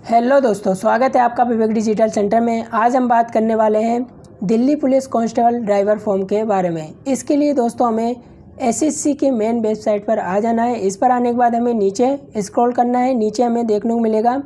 Hello दोस्तों, स्वागत है आपका विवेक डिजिटल सेंटर में। आज हम बात करने वाले हैं Delhi police constable driver form के बारे में। इसके लिए दोस्तों हमें एसएससी की मेन वेबसाइट पर आ जाना है। इस पर आने के बाद हमें नीचे स्क्रॉल करना है। नीचे हमें देखने को मिलेगा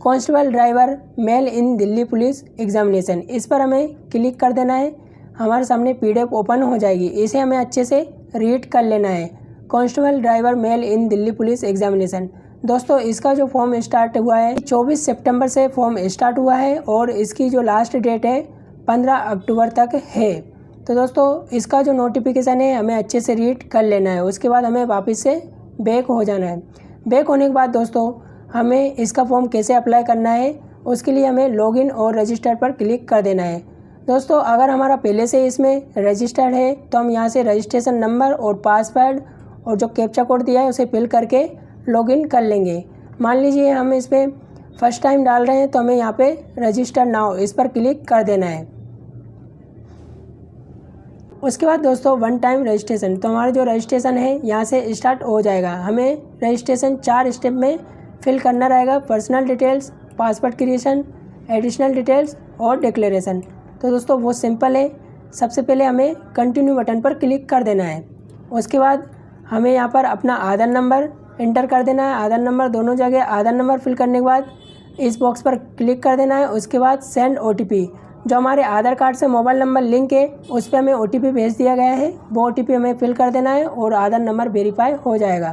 कांस्टेबल ड्राइवर मेल इन दिल्ली पुलिस एग्जामिनेशन। इस पर हमें क्लिक कर देना है। हमारे सामने पीडीएफ ओपन हो जाएगी। इसे हमें अच्छे से रीड कर लेना है। कांस्टेबल ड्राइवर मेल इन दिल्ली पुलिस एग्जामिनेशन। दोस्तों इसका जो फॉर्म स्टार्ट हुआ है 24 सितंबर से फॉर्म स्टार्ट हुआ है और इसकी जो लास्ट डेट है 15 अक्टूबर तक है। तो दोस्तों इसका जो नोटिफिकेशन है हमें अच्छे से रीड कर लेना है। उसके बाद हमें वापस से बैक हो जाना है। बैक होने के बाद दोस्तों हमें इसका फॉर्म कैसे अप्लाई करना है, उसके लिए हमें लॉगिन और रजिस्टर पर क्लिक कर देना है। दोस्तों अगर हमारा पहले से इसमें रजिस्टर्ड है तो हम यहाँ से रजिस्ट्रेशन नंबर और पासवर्ड और जो कैप्चा कोड दिया है उसे फिल करके लॉगिन कर लेंगे। मान लीजिए हम इस पर फर्स्ट टाइम डाल रहे हैं तो हमें यहाँ पे रजिस्टर नाउ इस पर क्लिक कर देना है। उसके बाद दोस्तों वन टाइम रजिस्ट्रेशन, तो हमारा जो रजिस्ट्रेशन है यहाँ से स्टार्ट हो जाएगा। हमें रजिस्ट्रेशन 4 स्टेप में फिल करना रहेगा। Personal details, password creation, additional details और डिक्लेरेशन। तो दोस्तों वो सिंपल है। सबसे पहले हमें कंटिन्यू बटन पर क्लिक कर देना है। उसके बाद हमें यहाँ पर अपना आधार नंबर इंटर कर देना है। आधार नंबर दोनों जगह आधार नंबर फिल करने के बाद इस बॉक्स पर क्लिक कर देना है। उसके बाद सेंड ओटीपी, जो हमारे आधार कार्ड से मोबाइल नंबर लिंक है उस पर हमें ओटीपी भेज दिया गया है, वो ओटीपी हमें फिल कर देना है और आधार नंबर वेरीफाई हो जाएगा।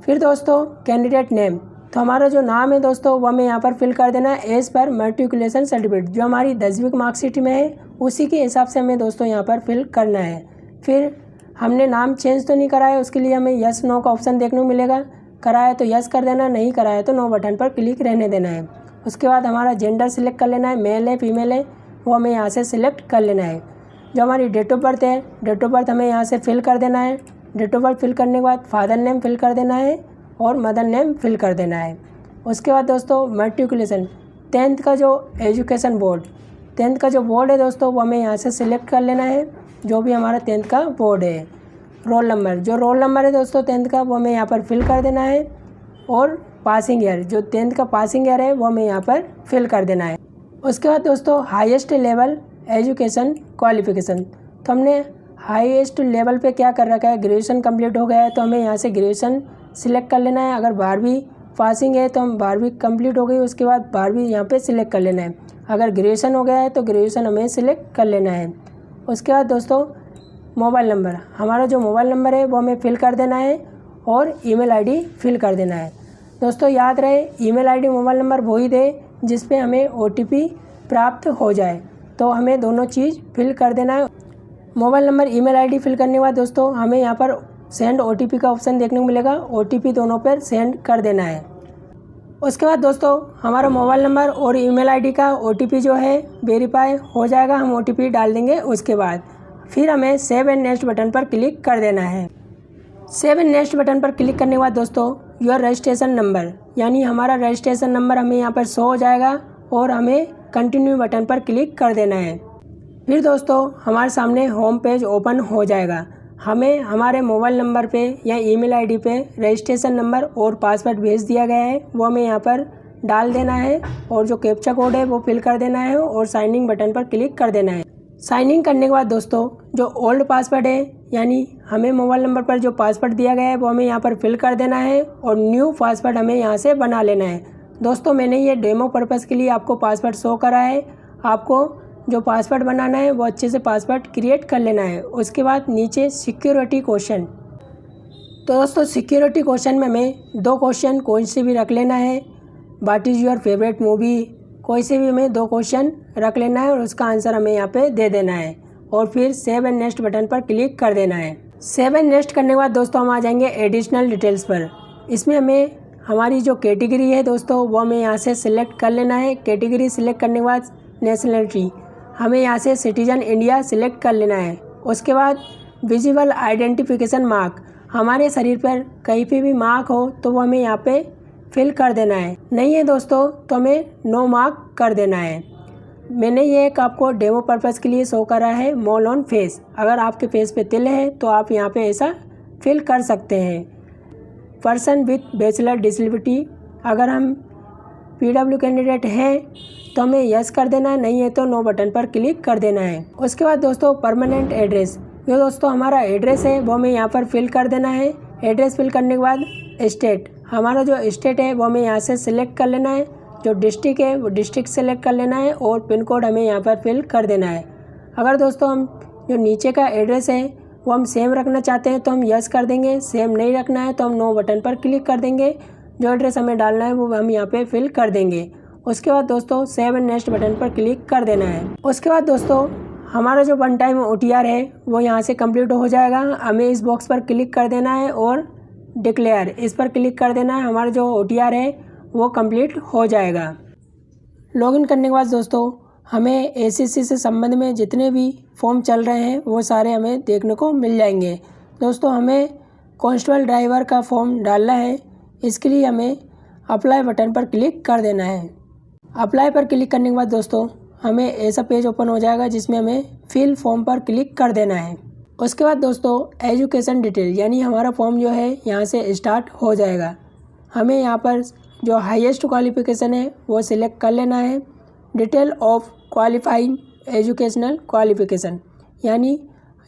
फिर दोस्तों कैंडिडेट नेम, तो हमारा जो नाम है दोस्तों वो हमें यहाँ पर फिल कर देना है एज पर मैट्रिकुलेशन सर्टिफिकेट, जो हमारी 10वीं की मार्कशीट में है उसी के हिसाब से हमें दोस्तों यहाँ पर फिल करना है। फिर हमने नाम चेंज तो नहीं कराया, उसके लिए हमें यस नो का ऑप्शन देखने को मिलेगा। कराया तो यस कर देना, नहीं कराया तो नो बटन पर क्लिक रहने देना है। उसके बाद हमारा जेंडर सिलेक्ट कर लेना है, मेल है फीमेल है वो हमें यहाँ से सिलेक्ट कर लेना है। जो हमारी डेट ऑफ बर्थ है, डेट ऑफ बर्थ हमें यहाँ से फिल कर देना है। डेट ऑफ बर्थ फिल करने के बाद फादर नेम फिल कर देना है और मदर नेम फिल कर देना है। उसके बाद दोस्तों मैट्रिकुलेशन, 10th का जो एजुकेशन बोर्ड, 10th का जो बोर्ड है दोस्तों वो हमें यहाँ से सिलेक्ट कर लेना है, जो भी हमारा 10th का बोर्ड है। रोल नंबर, जो रोल नंबर है दोस्तों 10th का वो हमें यहाँ पर फिल कर देना है और पासिंग ईयर, जो 10th का पासिंग ईयर है वो हमें यहाँ पर फिल कर देना है। उसके बाद दोस्तों हाईएस्ट लेवल एजुकेशन क्वालिफिकेशन, तो हमने हाईएस्ट लेवल पे क्या कर रखा है, ग्रेजुएशन कंप्लीट हो गया है तो हमें यहाँ से ग्रेजुएशन सिलेक्ट कर लेना है। अगर 12वीं पासिंग है तो हम 12वीं कंप्लीट हो गई, उसके बाद 12वीं यहाँ पे सिलेक्ट कर लेना है। अगर ग्रेजुएशन हो गया है तो ग्रेजुएशन हमें सिलेक्ट कर लेना है। उसके बाद दोस्तों मोबाइल नंबर, हमारा जो मोबाइल नंबर है वो हमें फिल कर देना है और ईमेल आईडी फिल कर देना है। दोस्तों याद रहे ईमेल आईडी मोबाइल नंबर वही दे जिस पे हमें ओटीपी प्राप्त हो जाए, तो हमें दोनों चीज़ फिल कर देना है। Mobile number email ID fill करने के बाद दोस्तों हमें यहाँ पर सेंड ओटीपी का ऑप्शन देखने को मिलेगा। ओटीपी दोनों पर सेंड कर देना है। उसके बाद दोस्तों हमारा मोबाइल नंबर और ईमेल आईडी का ओटीपी जो है वेरीफाई हो जाएगा। हम ओटीपी डाल देंगे। उसके बाद फिर हमें सेव एंड नेक्स्ट बटन पर क्लिक कर देना है। सेव एंड नेक्स्ट बटन पर क्लिक करने के बाद दोस्तों योर रजिस्ट्रेशन नंबर, यानी हमारा रजिस्ट्रेशन नंबर हमें यहाँ पर शो हो जाएगा और हमें कंटिन्यू बटन पर क्लिक कर देना है। फिर दोस्तों हमारे सामने होम पेज ओपन हो जाएगा। हमें हमारे मोबाइल नंबर पे या ईमेल आईडी पे रजिस्ट्रेशन नंबर और पासवर्ड भेज दिया गया है, वो हमें यहाँ पर डाल देना है और जो कैप्चा कोड है वो फिल कर देना है और साइनिंग बटन पर क्लिक कर देना है। साइनिंग करने के बाद दोस्तों जो ओल्ड पासवर्ड है, यानी हमें मोबाइल नंबर पर जो पासवर्ड दिया गया है वो हमें यहाँ पर फिल कर देना है और न्यू पासवर्ड हमें यहाँ से बना लेना है। दोस्तों मैंने ये डेमो पर्पज़ के लिए आपको पासवर्ड शो करा है। आपको जो पासवर्ड बनाना है वो अच्छे से पासवर्ड क्रिएट कर लेना है। उसके बाद नीचे सिक्योरिटी क्वेश्चन, तो दोस्तों सिक्योरिटी क्वेश्चन में हमें 2 क्वेश्चन कोई से भी रख लेना है। What is your favourite movie, कोई से भी हमें 2 क्वेश्चन रख लेना है और उसका आंसर हमें यहाँ पे दे देना है और फिर सेव एंड नेक्स्ट बटन पर क्लिक कर देना है। सेव एंड नेक्स्ट करने के बाद दोस्तों हम आ जाएंगे एडिशनल डिटेल्स पर। इसमें हमें हमारी जो कैटेगरी है दोस्तों वो हमें यहाँ से सिलेक्ट कर लेना है। कैटेगरी सिलेक्ट करने के बाद नेशनलिटी हमें यहाँ से सिटीजन इंडिया सिलेक्ट कर लेना है। उसके बाद विजिबल आइडेंटिफिकेशन मार्क, हमारे शरीर पर कहीं पे भी मार्क हो तो वो हमें यहाँ पे फिल कर देना है। नहीं है दोस्तों तो हमें नो मार्क कर देना है। मैंने ये एक आपको डेमो पर्पज़ के लिए शो करा है मोल ऑन फेस। अगर आपके फेस पे तिल है तो आप यहाँ पे ऐसा फिल कर सकते हैं। पर्सन विथ बैचलर डिसेबिलिटी, अगर हम PW कैंडिडेट है तो हमें यस कर देना है, नहीं है तो नो बटन पर क्लिक कर देना है। उसके बाद दोस्तों परमानेंट एड्रेस, जो दोस्तों हमारा एड्रेस है वो हमें यहाँ पर फिल कर देना है। एड्रेस फिल करने के बाद स्टेट, हमारा जो स्टेट है वो हमें यहाँ से सिलेक्ट कर लेना है। जो डिस्ट्रिक्ट है वो डिस्ट्रिक्ट सेलेक्ट कर लेना है और पिन कोड हमें यहाँ पर फिल कर देना है। अगर दोस्तों हम जो नीचे का एड्रेस है वो हम सेम रखना चाहते हैं तो हम यस कर देंगे, सेम नहीं रखना है तो हम नो बटन पर क्लिक कर देंगे। जो एड्रेस हमें डालना है वो हम यहाँ पे फिल कर देंगे। उसके बाद दोस्तों सेव एंड नेक्स्ट बटन पर क्लिक कर देना है। उसके बाद दोस्तों हमारा जो वन टाइम OTR है वो यहाँ से कंप्लीट हो जाएगा। हमें इस बॉक्स पर क्लिक कर देना है और डिक्लेयर इस पर क्लिक कर देना है। हमारा जो OTR है वो कंप्लीट हो जाएगा। लॉगिन करने के बाद दोस्तों हमें ACC से संबंध में जितने भी फॉर्म चल रहे हैं वो सारे हमें देखने को मिल जाएंगे। दोस्तों हमें कांस्टेबल ड्राइवर का फॉर्म डालना है, इसके लिए हमें अप्लाई बटन पर क्लिक कर देना है। अप्लाई पर क्लिक करने के बाद दोस्तों हमें ऐसा पेज ओपन हो जाएगा जिसमें हमें फिल फॉर्म पर क्लिक कर देना है। उसके बाद दोस्तों एजुकेशन डिटेल यानी हमारा फॉर्म जो है यहाँ से स्टार्ट हो जाएगा। हमें यहाँ पर जो हाईएस्ट क्वालिफिकेशन है वो सिलेक्ट कर लेना है। Detail of qualifying educational qualification, यानी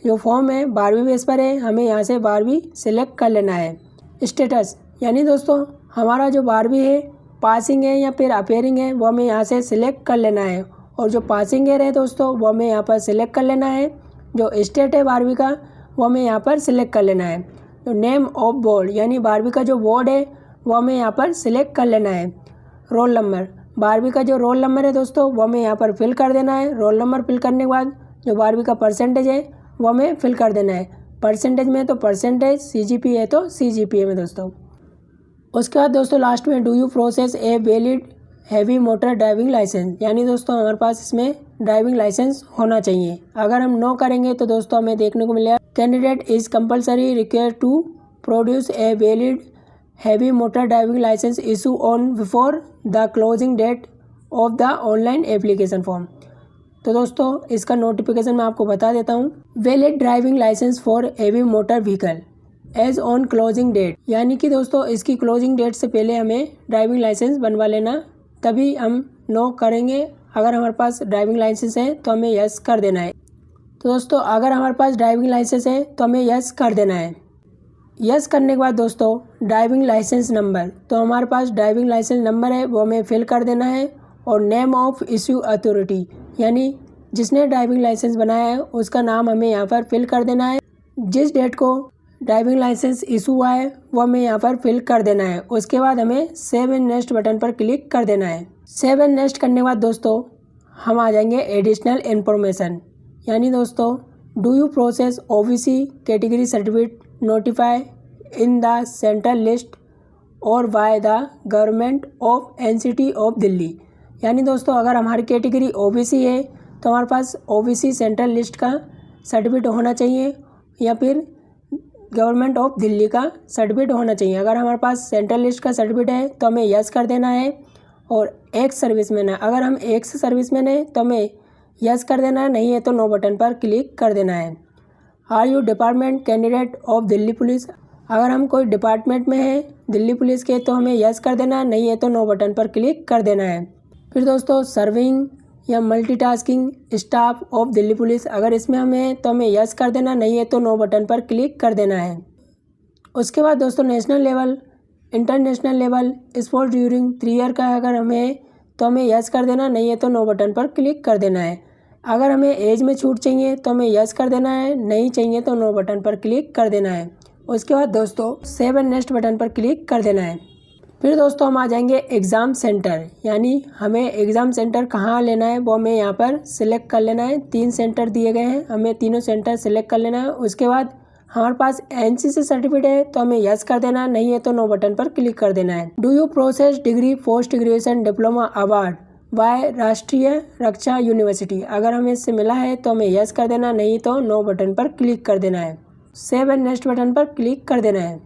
जो फॉर्म है 12वीं बेस पर है, हमें यहाँ से 12वीं सिलेक्ट कर लेना है। स्टेटस, यानी दोस्तों हमारा जो 12वीं है पासिंग है या फिर अपेयरिंग है वो हमें यहाँ से सिलेक्ट कर लेना है। और जो पासिंग ईयर है दोस्तों वो हमें यहाँ पर सिलेक्ट कर लेना है। जो स्टेट है 12वीं का वो हमें यहाँ पर सिलेक्ट कर लेना है। जो नेम ऑफ बोर्ड यानी 12वीं का जो बोर्ड है वो हमें यहाँ पर सिलेक्ट कर लेना है। रोल नंबर, 12वीं का जो रोल नंबर है दोस्तों वो हमें यहाँ पर फिल कर देना है। रोल नंबर फिल करने के बाद जो 12वीं का परसेंटेज है वो हमें फिल कर देना है। परसेंटेज में तो परसेंटेज, CGPA है तो CGPA में दोस्तों। उसके बाद दोस्तों लास्ट में do you possess a valid heavy motor driving licence, यानी दोस्तों हमारे पास इसमें ड्राइविंग लाइसेंस होना चाहिए। अगर हम नो करेंगे तो दोस्तों हमें देखने को मिलेगा candidate is compulsory required to produce a valid heavy motor driving licence issue on before the closing date of the online application form. तो दोस्तों इसका नोटिफिकेशन मैं आपको बता देता हूँ। Valid driving licence for heavy motor vehicle as on closing date, यानी कि दोस्तों इसकी क्लोजिंग डेट से पहले हमें ड्राइविंग लाइसेंस बनवा लेना, तभी हम नो करेंगे। अगर हमारे पास ड्राइविंग लाइसेंस है तो हमें यस कर देना है। तो दोस्तों अगर हमारे पास ड्राइविंग लाइसेंस है तो हमें यस कर देना है। यस करने के बाद दोस्तों ड्राइविंग लाइसेंस नंबर, तो हमारे पास ड्राइविंग लाइसेंस नंबर है वो हमें फिल कर देना है। और नेम ऑफ इश्यू अथॉरिटी, यानी जिसने ड्राइविंग लाइसेंस बनाया है उसका नाम हमें यहाँ पर फिल कर देना है। जिस डेट को ड्राइविंग लाइसेंस इशू हुआ है वो हमें यहाँ पर फिल कर देना है। उसके बाद हमें सेव एंड नेक्स्ट बटन पर क्लिक कर देना है। सेव एंड नेक्स्ट करने के बाद दोस्तों हम आ जाएंगे एडिशनल इन्फॉर्मेशन, यानी दोस्तों do you process OBC category certificate notify in the central list और by the government of NCT of Delhi, यानी दोस्तों अगर हमारी कैटेगरी OBC है तो हमारे पास OBC सेंट्रल लिस्ट का सर्टिफिकेट होना चाहिए या फिर गवर्नमेंट ऑफ दिल्ली का सर्टिफिकेट होना चाहिए। अगर हमारे पास सेंट्रल लिस्ट का सर्टिफिकेट है तो हमें यस कर देना है। और एक्स सर्विसमैन है, अगर हम एक्स सर्विसमैन है तो हमें यस कर देना है, नहीं है तो नो बटन पर क्लिक कर देना है। Are you department candidate of Delhi police, अगर हम कोई डिपार्टमेंट में हैं दिल्ली पुलिस के तो हमें यस कर देना है, नहीं है तो नो बटन पर क्लिक कर देना है। फिर दोस्तों सर्विंग या multitasking staff of Delhi police, अगर इसमें हमें तो हमें यस कर देना, नहीं है तो नो बटन पर क्लिक कर देना है। उसके बाद दोस्तों national level, international level, sport during 3 year का अगर हमें तो हमें यस कर देना, नहीं है तो नो बटन पर क्लिक कर देना है। अगर हमें एज में छूट चाहिए तो हमें यस कर देना है, नहीं चाहिए तो नो बटन पर क्लिक कर देना है। उसके बाद दोस्तों सेव एंड नेक्स्ट बटन पर क्लिक कर देना है। फिर दोस्तों हम आ जाएंगे एग्ज़ाम सेंटर, यानी हमें एग्ज़ाम सेंटर कहाँ लेना है वो हमें यहाँ पर सिलेक्ट कर लेना है। 3 सेंटर दिए गए हैं, हमें तीनों सेंटर सिलेक्ट कर लेना है। उसके बाद हमारे पास NCC सर्टिफिकेट है तो हमें यस कर देना, नहीं है तो नो बटन पर क्लिक कर देना है। Do you process degree post graduation diploma award bye राष्ट्रीय रक्षा यूनिवर्सिटी, अगर हमें इससे मिला है तो हमें यस कर देना, नहीं तो नो बटन पर क्लिक कर देना है। सेव एंड नेक्स्ट बटन पर क्लिक कर देना है।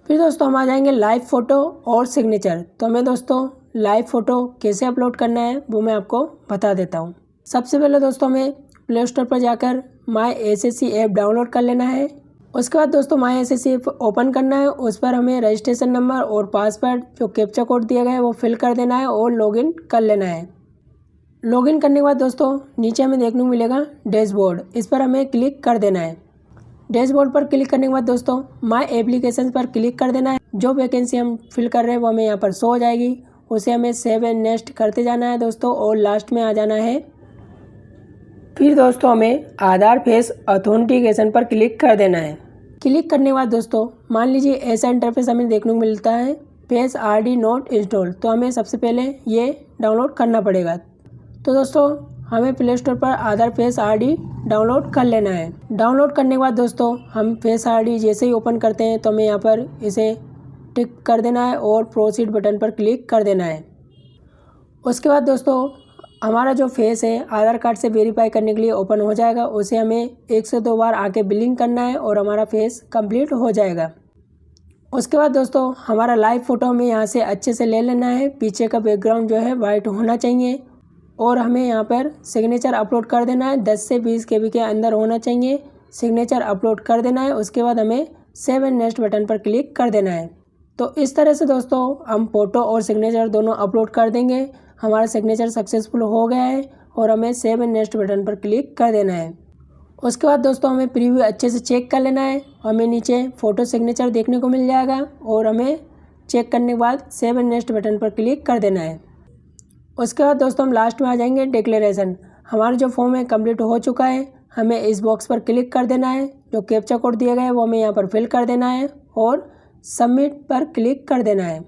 फिर दोस्तों हम आ जाएंगे लाइव फ़ोटो और सिग्नेचर, तो हमें दोस्तों लाइव फ़ोटो कैसे अपलोड करना है वो मैं आपको बता देता हूँ। सबसे पहले दोस्तों हमें प्ले स्टोर पर जाकर माई SSC ऐप डाउनलोड कर लेना है। उसके बाद दोस्तों माई एसएससी ओपन करना है, उस पर हमें रजिस्ट्रेशन नंबर और पासवर्ड जो कैप्चा कोड दिया गया है वो फिल कर देना है और लॉगिन कर लेना है। लॉगिन करने के बाद दोस्तों नीचे हमें देखने को मिलेगा डैशबोर्ड, इस पर हमें क्लिक कर देना है। डैशबोर्ड पर क्लिक करने के बाद दोस्तों माई एप्लीकेशन पर क्लिक कर देना है। जो वैकेंसी हम फिल कर रहे हैं वो हमें यहाँ पर शो हो जाएगी, उसे हमें सेव एंड नेक्स्ट करते जाना है दोस्तों और लास्ट में आ जाना है। फिर दोस्तों हमें आधार फेस ऑथेंटिकेशन पर क्लिक कर देना है। क्लिक करने के बाद दोस्तों मान लीजिए ऐसा इंटरफेस हमें देखने को मिलता है, फेस आईडी नॉट इंस्टॉल, तो हमें सबसे पहले ये डाउनलोड करना पड़ेगा। तो दोस्तों हमें प्ले स्टोर पर आधार फेस आईडी डाउनलोड कर लेना है। डाउनलोड करने के बाद दोस्तों हम फेस आईडी जैसे ही ओपन करते हैं तो हमें यहाँ पर इसे टिक कर देना है और प्रोसीड बटन पर क्लिक कर देना है। उसके बाद दोस्तों हमारा जो फेस है आधार कार्ड से वेरीफाई करने के लिए ओपन हो जाएगा, उसे हमें 1 से 2 बार आके बिलिंग करना है और हमारा फेस कंप्लीट हो जाएगा। उसके बाद दोस्तों हमारा लाइव फ़ोटो हमें यहाँ से अच्छे से ले लेना है, पीछे का बैकग्राउंड जो है वाइट होना चाहिए और हमें यहाँ पर सिग्नेचर अपलोड कर देना है। 10 से 20 KB के अंदर होना चाहिए, सिग्नेचर अपलोड कर देना है। उसके बाद हमें सेव एंड नेक्स्ट बटन पर क्लिक कर देना है। तो इस तरह से दोस्तों हम फ़ोटो और सिग्नेचर दोनों अपलोड कर देंगे। हमारा सिग्नेचर सक्सेसफुल हो गया है और हमें सेव एंड नेक्स्ट बटन पर क्लिक कर देना है। उसके बाद दोस्तों हमें प्रीव्यू अच्छे से चेक कर लेना है, हमें नीचे फ़ोटो सिग्नेचर देखने को मिल जाएगा और हमें चेक करने के बाद सेव एंड नेक्स्ट बटन पर क्लिक कर देना है। उसके बाद दोस्तों हम लास्ट में आ जाएंगे डिक्लेरेशन। हमारा जो फॉर्म है कंप्लीट हो चुका है, हमें इस बॉक्स पर क्लिक कर देना है, जो कैप्चा कोड दिया गया है वो हमें यहाँ पर फिल कर देना है और सबमिट पर क्लिक कर देना है।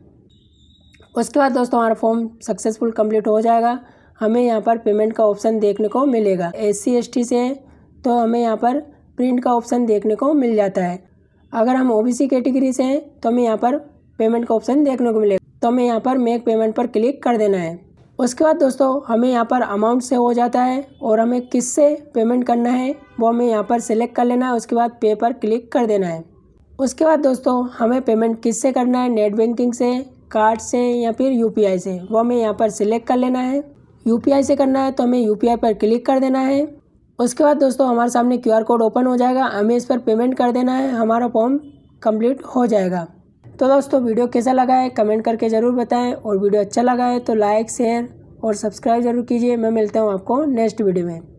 उसके बाद दोस्तों हमारा फॉर्म सक्सेसफुल कंप्लीट हो जाएगा। हमें यहाँ पर पेमेंट का ऑप्शन देखने को मिलेगा। SC ST से तो हमें यहाँ पर प्रिंट का ऑप्शन देखने को मिल जाता है। अगर हम OBC कैटेगरी से हैं तो हमें यहाँ पर पेमेंट का ऑप्शन देखने को मिलेगा, तो हमें यहाँ पर मेक पेमेंट पर क्लिक कर देना है। उसके बाद दोस्तों हमें यहाँ पर अमाउंट से हो जाता है और हमें किससे पेमेंट करना है वो हमें यहाँ पर सिलेक्ट कर लेना है। उसके बाद पे पर क्लिक कर देना है। उसके बाद दोस्तों हमें पेमेंट किससे करना है, नेट बैंकिंग से, कार्ड से या फिर UPI से, वो हमें यहाँ पर सिलेक्ट कर लेना है। UPI से करना है तो हमें UPI पर क्लिक कर देना है। उसके बाद दोस्तों हमारे सामने QR कोड ओपन हो जाएगा, हमें इस पर पेमेंट कर देना है, हमारा फॉर्म कंप्लीट हो जाएगा। तो दोस्तों वीडियो कैसा लगा है कमेंट करके ज़रूर बताएं और वीडियो अच्छा लगा है तो लाइक शेयर और सब्सक्राइब ज़रूर कीजिए। मैं मिलता हूँ आपको नेक्स्ट वीडियो में।